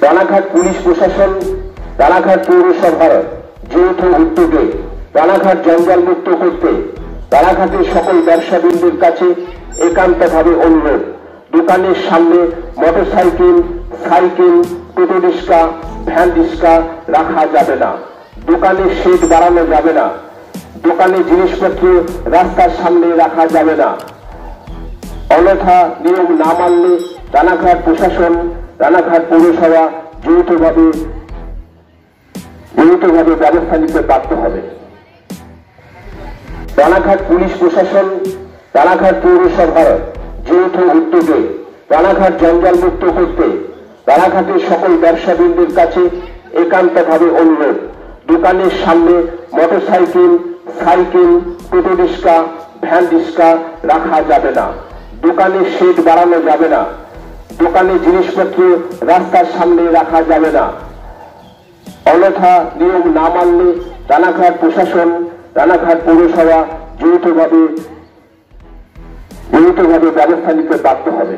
Ranaghat police প্রশাসন, রানাঘাট পৌরসভার যৌথ উদ্যোগে রানাঘাট জঞ্জাল মুক্ত করতে রানাঘাটের সকল ব্যবসাবীদের কাছে একান্তভাবে অনুরোধ। দোকানের সামনে মোটরসাইকেল, সাইকেল, টোটো রিক্সা, ভ্যান রিক্সা রাখা যাবে না। দোকানের শেড বাড়ানো যাবে না। দোকানের জিনিসপত্র রাস্তার সামনে রাখা যাবে না। অন্যথা নিয়ম না মানলে রানাঘাট প্রশাসন, রানাঘাট পৌরসভা যৌথভাবে ব্যবস্থা নিতে বাধ্য হবে। রানাঘাট পুলিশ প্রশাসন, রানাঘাট পৌরসভার যৌথ উদ্যোগে রানাঘাট জঞ্জাল মুক্ত করতে রানাঘাটের সকল ব্যবসাবীদের কাছে একান্তভাবে অনুরোধ। দোকানের সামনে মোটরসাইকেল, সাইকেল, টোটো রিক্সা, ভ্যান রিক্সা রাখা যাবে না। দোকানের শেড বাড়ানো যাবে না। দোকানের জিনিসপত্র রাস্তার সামনে রাখা যাবে না। অন্যথা নিয়ম না মানলে রানাঘাট প্রশাসন, রানাঘাট পৌরসভা যৌথভাবে ব্যবস্থা নিতে বাধ্য হবে।